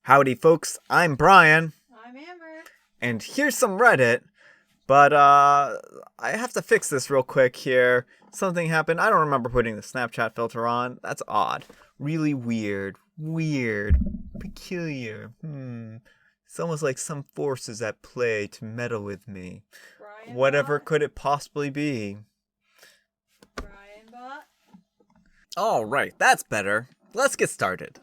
Howdy folks, I'm Brian, I'm Amber. and here's some Reddit, but I have to fix this real quick here. Something happened, I don't remember putting the Snapchat filter on. That's odd. Really weird, peculiar. It's almost like some force is at play to meddle with me. Brian Whatever Bot. could it possibly be? Brian Bot. Alright, that's better. Let's get started.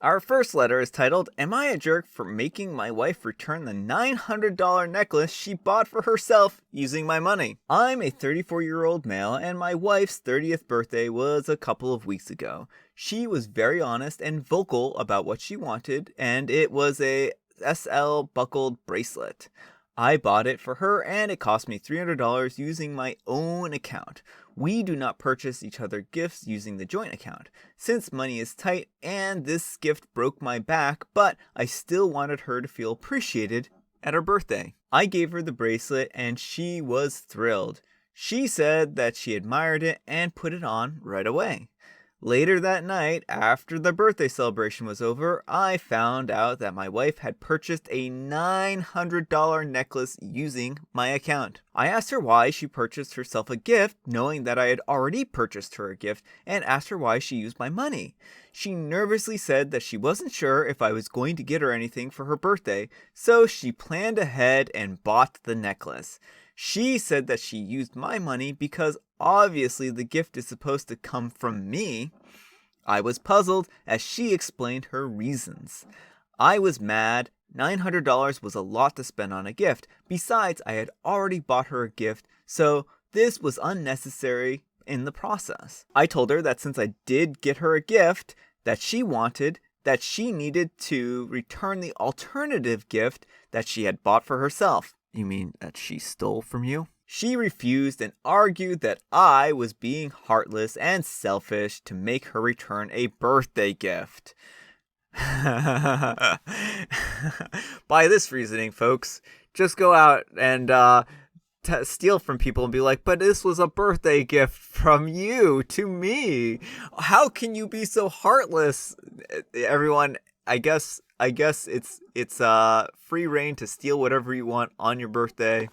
Our first letter is titled, Am I a jerk for making my wife return the $900 necklace she bought for herself using my money? I'm a 34-year-old male and my wife's 30th birthday was a couple of weeks ago. She was very honest and vocal about what she wanted, and it was a SL buckled bracelet. I bought it for her and it cost me $300 using my own account. We do not purchase each other gifts using the joint account, since money is tight and this gift broke my back, but I still wanted her to feel appreciated at her birthday. I gave her the bracelet and she was thrilled. She said that she admired it and put it on right away. Later that night, after the birthday celebration was over, I found out that my wife had purchased a $900 necklace using my account. I asked her why she purchased herself a gift, knowing that I had already purchased her a gift, and asked her why she used my money. She nervously said that she wasn't sure if I was going to get her anything for her birthday, so she planned ahead and bought the necklace. She said that she used my money because obviously the gift is supposed to come from me. I was puzzled as she explained her reasons. I was mad. $900 was a lot to spend on a gift. Besides, I had already bought her a gift, so this was unnecessary in the process. I told her that since I did get her a gift that she wanted, that she needed to return the alternative gift that she had bought for herself. You mean that she stole from you? She refused and argued that I was being heartless and selfish to make her return a birthday gift. By this reasoning, folks, just go out and steal from people and be like, but this was a birthday gift from you to me. How can you be so heartless? Everyone, I guess it's free reign to steal whatever you want on your birthday.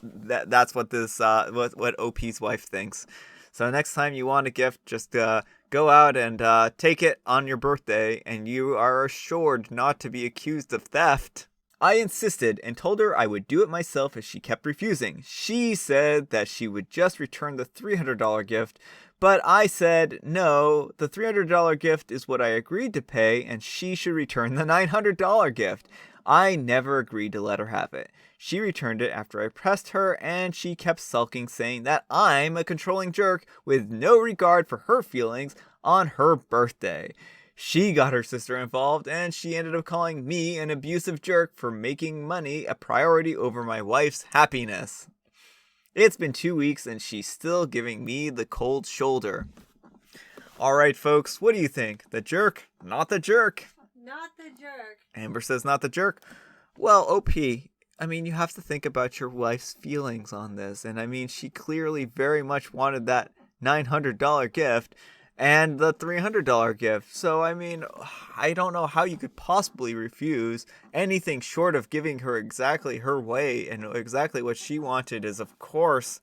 That's what this what OP's wife thinks. So next time you want a gift, just go out and take it on your birthday, and you are assured not to be accused of theft. I insisted and told her I would do it myself if she kept refusing. She said that she would just return the $300 gift, but I said, no, the $300 gift is what I agreed to pay, and she should return the $900 gift. I never agreed to let her have it. She returned it after I pressed her, and she kept sulking, saying that I'm a controlling jerk with no regard for her feelings on her birthday. She got her sister involved, and she ended up calling me an abusive jerk for making money a priority over my wife's happiness. It's been 2 weeks, and she's still giving me the cold shoulder. Alright, folks, what do you think? The jerk? Not the jerk? Not the jerk. Amber says not the jerk. Well, OP, I mean, you have to think about your wife's feelings on this. And I mean, she clearly very much wanted that $900 gift and the $300 gift. So, I mean, I don't know how you could possibly refuse anything short of giving her exactly her way. And exactly what she wanted is, of course,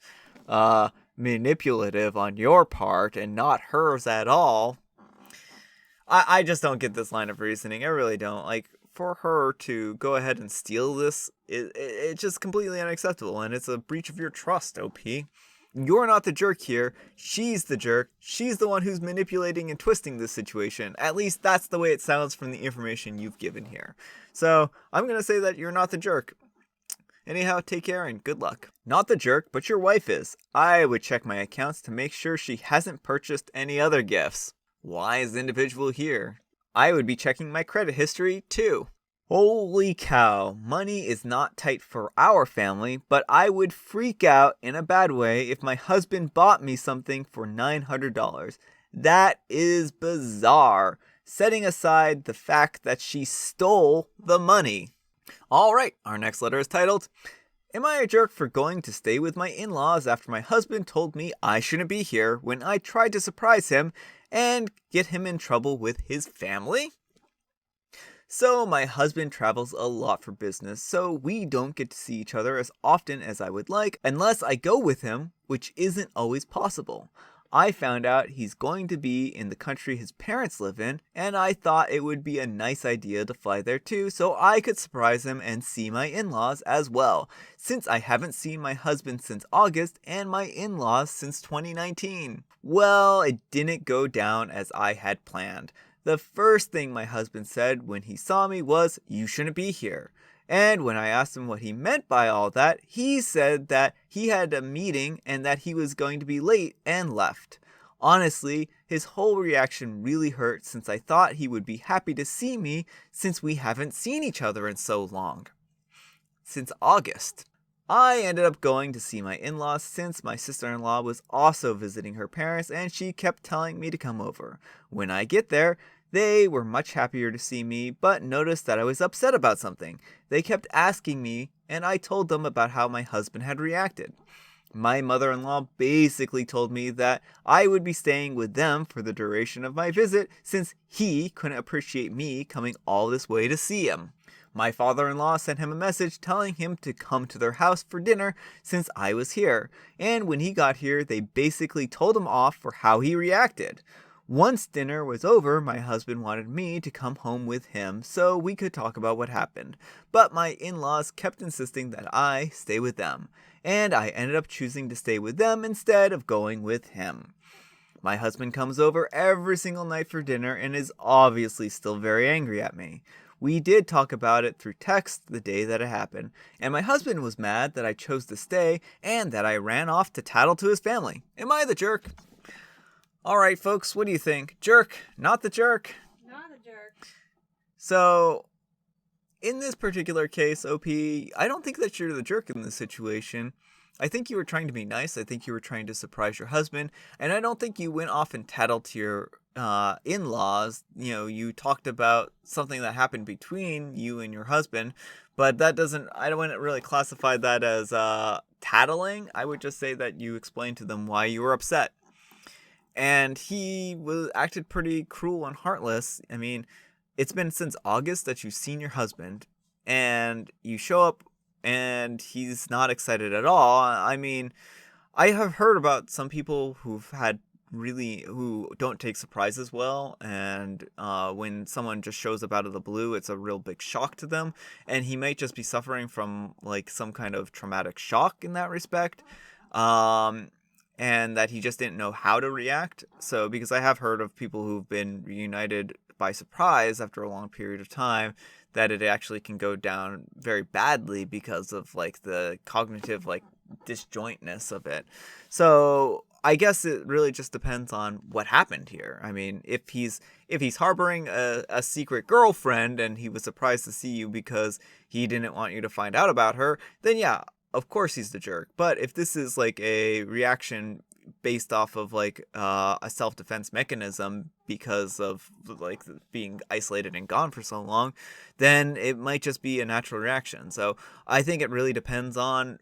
manipulative on your part and not hers at all. I just don't get this line of reasoning. I really don't. Like, for her to go ahead and steal this, it's just completely unacceptable, and it's a breach of your trust, OP. You're not the jerk here. She's the jerk. She's the one who's manipulating and twisting this situation. At least that's the way it sounds from the information you've given here. So, I'm going to say that you're not the jerk. Anyhow, take care and good luck. Not the jerk, but your wife is. I would check my accounts to make sure she hasn't purchased any other gifts. Wise individual here. I would be checking my credit history too. Holy cow, money is not tight for our family, but I would freak out in a bad way if my husband bought me something for $900. That is bizarre, setting aside the fact that she stole the money. Alright, our next letter is titled, Am I a jerk for going to stay with my in-laws after my husband told me I shouldn't be here when I tried to surprise him and get him in trouble with his family? So, my husband travels a lot for business, so we don't get to see each other as often as I would like unless I go with him, which isn't always possible. I found out he's going to be in the country his parents live in, and I thought it would be a nice idea to fly there too so I could surprise him and see my in laws as well, since I haven't seen my husband since August and my in laws since 2019. Well, it didn't go down as I had planned. The first thing my husband said when he saw me was, "You shouldn't be here." And when I asked him what he meant by all that, he said that he had a meeting and that he was going to be late and left. Honestly, his whole reaction really hurt since I thought he would be happy to see me since we haven't seen each other in so long. Since August. I ended up going to see my in-laws since my sister-in-law was also visiting her parents and she kept telling me to come over. When I get there, they were much happier to see me, but noticed that I was upset about something. They kept asking me, and I told them about how my husband had reacted. My mother-in-law basically told me that I would be staying with them for the duration of my visit since he couldn't appreciate me coming all this way to see him. My father-in-law sent him a message telling him to come to their house for dinner since I was here, and when he got here, they basically told him off for how he reacted. Once dinner was over, my husband wanted me to come home with him so we could talk about what happened, but my in-laws kept insisting that I stay with them, and I ended up choosing to stay with them instead of going with him. My husband comes over every single night for dinner and is obviously still very angry at me. We did talk about it through text the day that it happened, and my husband was mad that I chose to stay and that I ran off to tattle to his family. Am I the jerk? Alright, folks, what do you think? Jerk, not the jerk? Not a jerk. So, in this particular case, OP, I don't think that you're the jerk in this situation. I think you were trying to be nice. I think you were trying to surprise your husband. And I don't think you went off and tattled to your in-laws. You know, you talked about something that happened between you and your husband. But that doesn't, I wouldn't really classify that as tattling. I would just say that you explained to them why you were upset. And he acted pretty cruel and heartless. I mean, it's been since August that you've seen your husband, and you show up, and he's not excited at all. I mean, I have heard about some people who don't take surprises well, and when someone just shows up out of the blue, it's a real big shock to them, and he might just be suffering from like some kind of traumatic shock in that respect. And that he just didn't know how to react. So, because I have heard of people who've been reunited by surprise after a long period of time, that it actually can go down very badly because of like the cognitive like disjointness of it. So, I guess it really just depends on what happened here. I mean, if he's harboring a secret girlfriend and he was surprised to see you because he didn't want you to find out about her, then yeah, of course he's the jerk. But if this is like a reaction based off of like a self-defense mechanism because of like being isolated and gone for so long, then it might just be a natural reaction. So I think it really depends on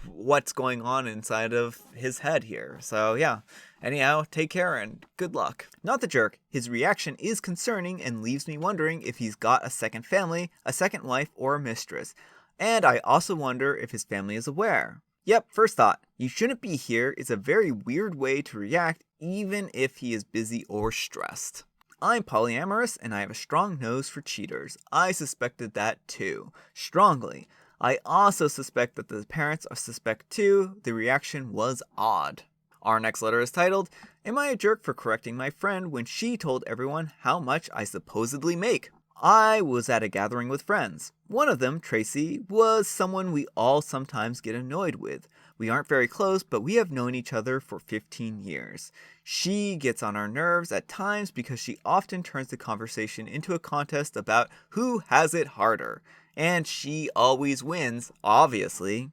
what's going on inside of his head here. So yeah, anyhow, take care and good luck. Not the jerk. His reaction is concerning and leaves me wondering if he's got a second family, a second wife, or a mistress. And I also wonder if his family is aware. Yep, first thought, "you shouldn't be here" is a very weird way to react even if he is busy or stressed. I'm polyamorous and I have a strong nose for cheaters. I suspected that too. Strongly. I also suspect that the parents suspect too. The reaction was odd. Our next letter is titled, "Am I a jerk for correcting my friend when she told everyone how much I supposedly make?" I was at a gathering with friends. One of them, Tracy, was someone we all sometimes get annoyed with. We aren't very close, but we have known each other for 15 years. She gets on our nerves at times because she often turns the conversation into a contest about who has it harder. And she always wins, obviously.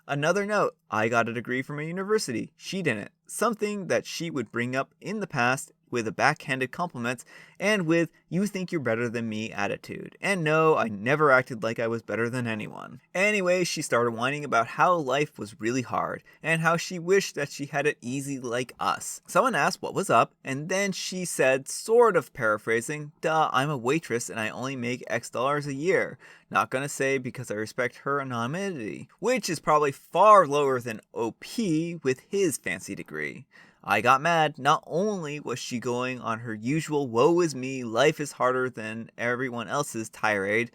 Another note, I got a degree from a university. She didn't. Something that she would bring up in the past with a backhanded compliments and with "you think you're better than me" attitude. And no, I never acted like I was better than anyone. Anyway, she started whining about how life was really hard and how she wished that she had it easy like us. Someone asked what was up, and then she said, sort of paraphrasing, "Duh, I'm a waitress and I only make X dollars a year." Not gonna say because I respect her anonymity, which is probably far lower than OP with his fancy degree. I got mad. Not only was she going on her usual woe is me, life is harder than everyone else's tirade,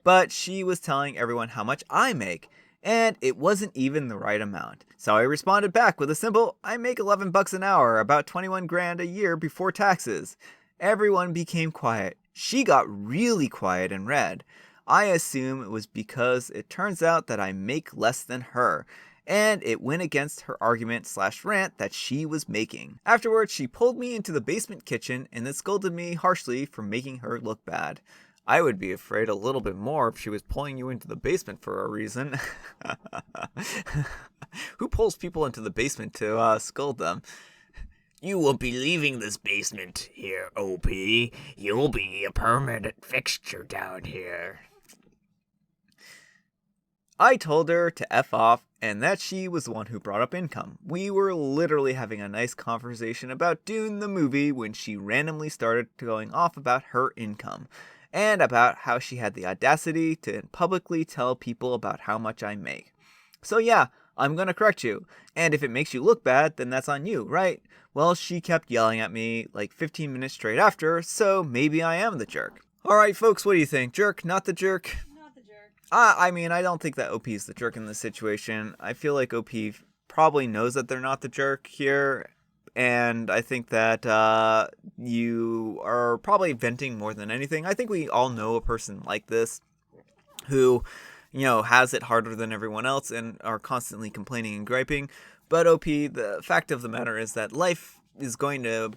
but she was telling everyone how much I make, and it wasn't even the right amount. So I responded back with a simple, "I make 11 bucks an hour, about 21 grand a year before taxes." Everyone became quiet. She got really quiet and red. I assume it was because it turns out that I make less than her, and it went against her argument/rant that she was making. Afterwards, she pulled me into the basement kitchen and then scolded me harshly for making her look bad. I would be afraid a little bit more if she was pulling you into the basement for a reason. Who pulls people into the basement to scold them? "You will be leaving this basement here, OP. You'll be a permanent fixture down here." I told her to F off and that she was the one who brought up income. We were literally having a nice conversation about Dune the movie when she randomly started going off about her income and about how she had the audacity to publicly tell people about how much I make. So yeah, I'm gonna correct you, and if it makes you look bad, then that's on you, right? Well, she kept yelling at me like 15 minutes straight after, so maybe I am the jerk. Alright folks, what do you think? Jerk, not the jerk? Not the jerk. I mean, I don't think that OP is the jerk in this situation. I feel like OP probably knows that they're not the jerk here, and I think that you are probably venting more than anything. I think we all know a person like this who, has it harder than everyone else and are constantly complaining and griping. But OP, the fact of the matter is that life is going to,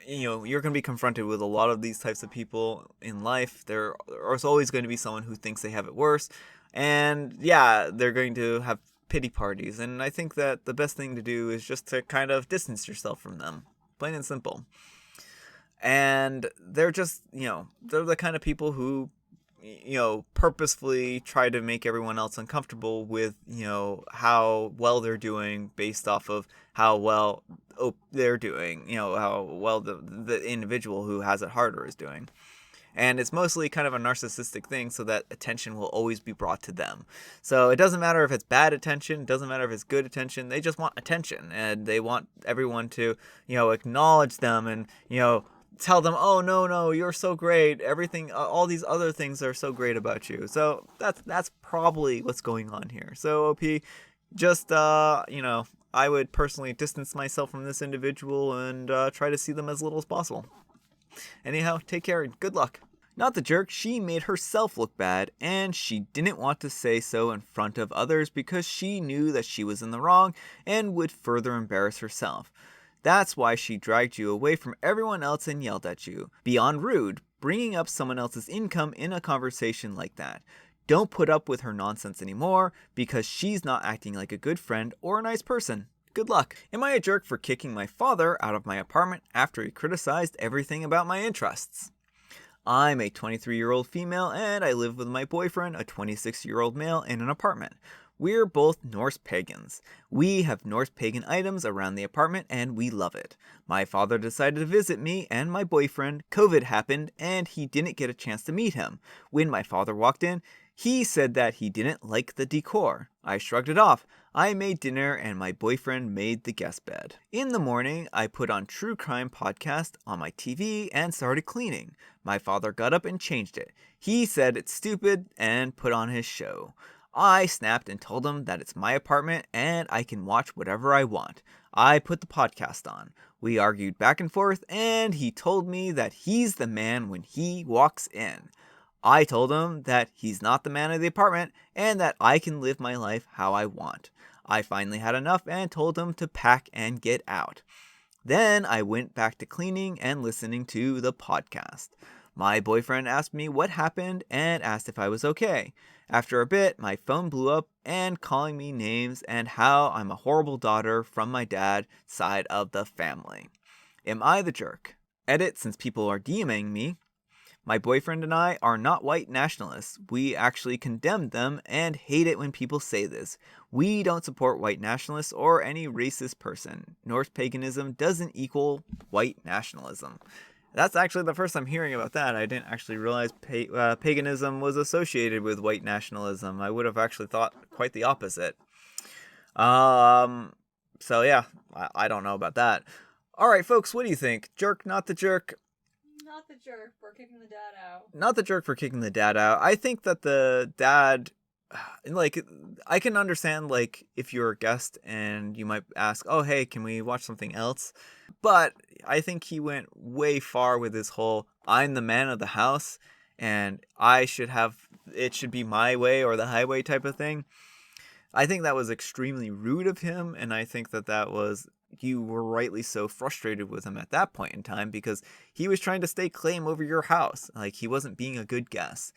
you're going to be confronted with a lot of these types of people in life. There's always going to be someone who thinks they have it worse. And yeah, they're going to have pity parties. And I think that the best thing to do is just to kind of distance yourself from them. Plain and simple. And they're just, they're the kind of people who, purposefully try to make everyone else uncomfortable with, how well they're doing based off of how well they're doing, how well the individual who has it harder is doing. And it's mostly kind of a narcissistic thing so that attention will always be brought to them. So it doesn't matter if it's bad attention, it doesn't matter if it's good attention, they just want attention. And they want everyone to, acknowledge them and, tell them, "Oh, no, you're so great. Everything, all these other things are so great about you." So that's probably what's going on here. So OP, just, I would personally distance myself from this individual and try to see them as little as possible. Anyhow, take care and good luck. Not the jerk, she made herself look bad, and she didn't want to say so in front of others because she knew that she was in the wrong and would further embarrass herself. That's why she dragged you away from everyone else and yelled at you. Beyond rude, bringing up someone else's income in a conversation like that. Don't put up with her nonsense anymore because she's not acting like a good friend or a nice person. Good luck. Am I a jerk for kicking my father out of my apartment after he criticized everything about my interests? I'm a 23-year-old female and I live with my boyfriend, a 26-year-old male, in an apartment. We're both Norse pagans. We have Norse pagan items around the apartment and we love it. My father decided to visit me and my boyfriend. COVID happened and he didn't get a chance to meet him. When my father walked in, he said that he didn't like the decor. I shrugged it off. I made dinner and my boyfriend made the guest bed. In the morning, I put on true crime podcast on my TV and started cleaning. My father got up and changed it. He said it's stupid and put on his show. I snapped and told him that it's my apartment and I can watch whatever I want. I put the podcast on. We argued back and forth and he told me that he's the man when he walks in. I told him that he's not the man of the apartment and that I can live my life how I want. I finally had enough and told him to pack and get out. Then I went back to cleaning and listening to the podcast. My boyfriend asked me what happened and asked if I was okay. After a bit, my phone blew up and calling me names and how I'm a horrible daughter from my dad's side of the family. Am I the jerk? Edit, since people are DMing me. My boyfriend and I are not white nationalists. We actually condemn them and hate it when people say this. We don't support white nationalists or any racist person. Norse paganism doesn't equal white nationalism. That's actually the first I'm hearing about that. I didn't actually realize paganism was associated with white nationalism. I would have actually thought quite the opposite. So yeah, I don't know about that. All right, folks, what do you think? Jerk, not the jerk? Not the jerk for kicking the dad out. Not the jerk for kicking the dad out. I think that the dad, like, I can understand, like, if you're a guest and you might ask, oh, hey, can we watch something else? But I think he went way far with his whole, I'm the man of the house and it should be my way or the highway type of thing. I think that was extremely rude of him, and I think you were rightly so frustrated with him at that point in time because he was trying to stake claim over your house. Like, he wasn't being a good guest.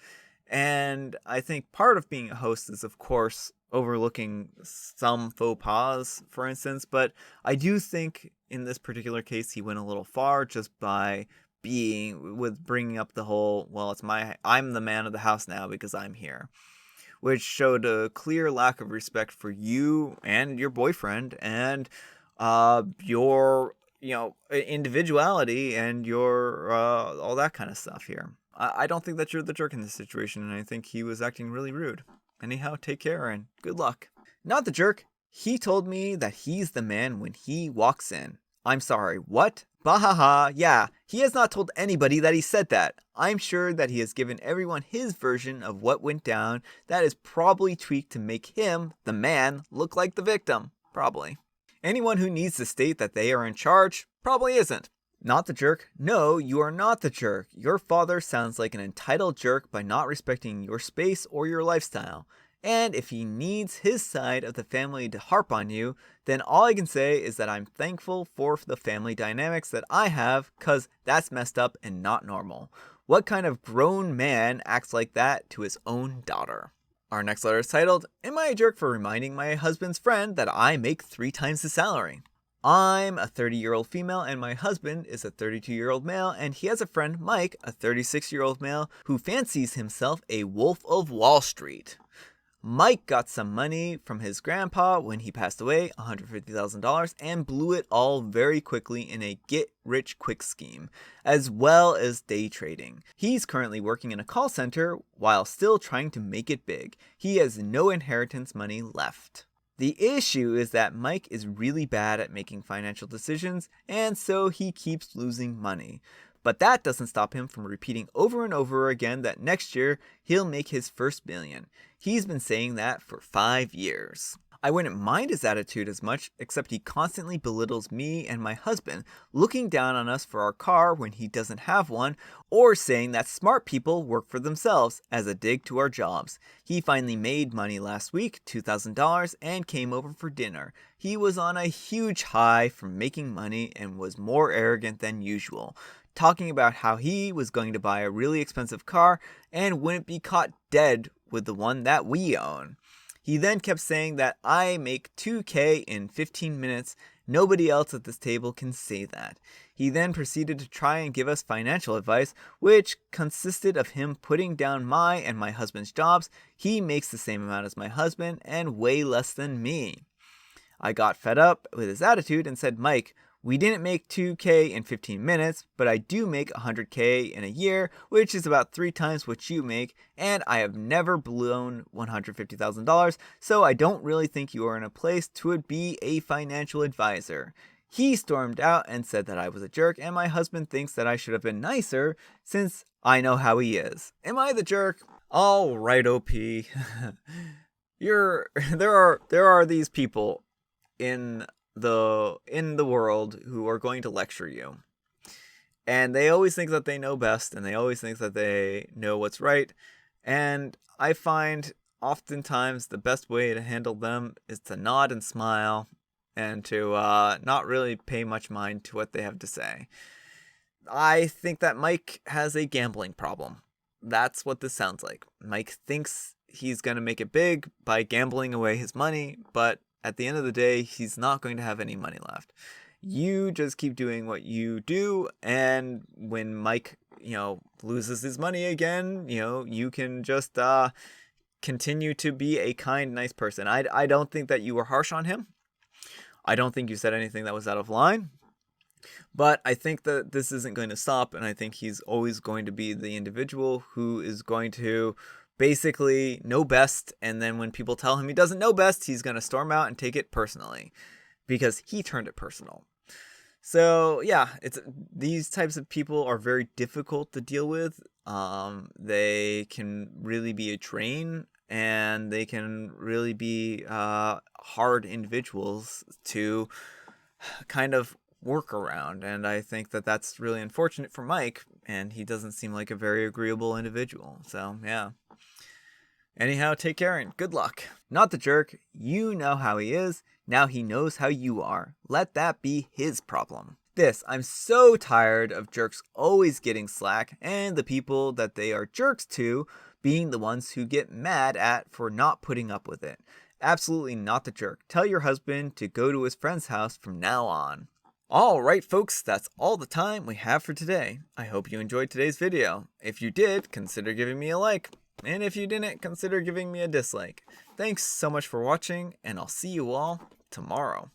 And I think part of being a host is, of course, overlooking some faux pas, for instance, but I do think in this particular case he went a little far just by bringing up the whole, well, I'm the man of the house now because I'm here, which showed a clear lack of respect for you and your boyfriend and your individuality and your all that kind of stuff here. I don't think that you're the jerk in this situation, and I think he was acting really rude. Anyhow, take care and good luck. Not the jerk. He told me that he's the man when he walks in. I'm sorry, what? Bahaha, yeah, he has not told anybody that he said that. I'm sure that he has given everyone his version of what went down that is probably tweaked to make him, the man, look like the victim. Probably. Anyone who needs to state that they are in charge probably isn't. Not the jerk. No, you are not the jerk. Your father sounds like an entitled jerk by not respecting your space or your lifestyle. And if he needs his side of the family to harp on you, then all I can say is that I'm thankful for the family dynamics that I have, cause that's messed up and not normal. What kind of grown man acts like that to his own daughter? Our next letter is titled, Am I a jerk for reminding my husband's friend that I make 3 times his salary? I'm a 30-year-old female and my husband is a 32-year-old male, and he has a friend, Mike, a 36-year-old male, who fancies himself a wolf of Wall Street. Mike got some money from his grandpa when he passed away, $150,000, and blew it all very quickly in a get-rich-quick scheme, as well as day trading. He's currently working in a call center while still trying to make it big. He has no inheritance money left. The issue is that Mike is really bad at making financial decisions, and so he keeps losing money. But that doesn't stop him from repeating over and over again that next year he'll make his first million. He's been saying that for 5 years. I wouldn't mind his attitude as much, except he constantly belittles me and my husband, looking down on us for our car when he doesn't have one, or saying that smart people work for themselves as a dig to our jobs. He finally made money last week, $2,000, and came over for dinner. He was on a huge high from making money and was more arrogant than usual, talking about how he was going to buy a really expensive car and wouldn't be caught dead with the one that we own. He then kept saying that I make $2,000 in 15 minutes. Nobody else at this table can say that. He then proceeded to try and give us financial advice, which consisted of him putting down my and my husband's jobs. He makes the same amount as my husband and way less than me. I got fed up with his attitude and said, Mike, we didn't make $2,000 in 15 minutes, but I do make $100,000 in a year, which is about 3 times what you make, and I have never blown $150,000, so I don't really think you are in a place to be a financial advisor. He stormed out and said that I was a jerk, and my husband thinks that I should have been nicer since I know how he is. Am I the jerk? All right, OP. There are these people in the world who are going to lecture you, and they always think that they know best, and they always think that they know what's right, and I find oftentimes the best way to handle them is to nod and smile and to not really pay much mind to what they have to say. I think that Mike has a gambling problem. That's what this sounds like. Mike thinks he's going to make it big by gambling away his money, but at the end of the day, he's not going to have any money left. You just keep doing what you do, and when Mike, loses his money again, you can just continue to be a kind, nice person. I don't think that you were harsh on him. I don't think you said anything that was out of line. But I think that this isn't going to stop, and I think he's always going to be the individual who is going to basically know best, and then when people tell him he doesn't know best, he's going to storm out and take it personally because he turned it personal. So yeah, these types of people are very difficult to deal with. They can really be a drain, and they can really be hard individuals to kind of work around, and I think that that's really unfortunate for Mike, and he doesn't seem like a very agreeable individual. So yeah. Anyhow, take care and good luck. Not the jerk. You know how he is. Now he knows how you are. Let that be his problem. I'm so tired of jerks always getting slack and the people that they are jerks to being the ones who get mad at for not putting up with it. Absolutely not the jerk. Tell your husband to go to his friend's house from now on. Alright folks, that's all the time we have for today. I hope you enjoyed today's video. If you did, consider giving me a like. And if you didn't, consider giving me a dislike. Thanks so much for watching, and I'll see you all tomorrow.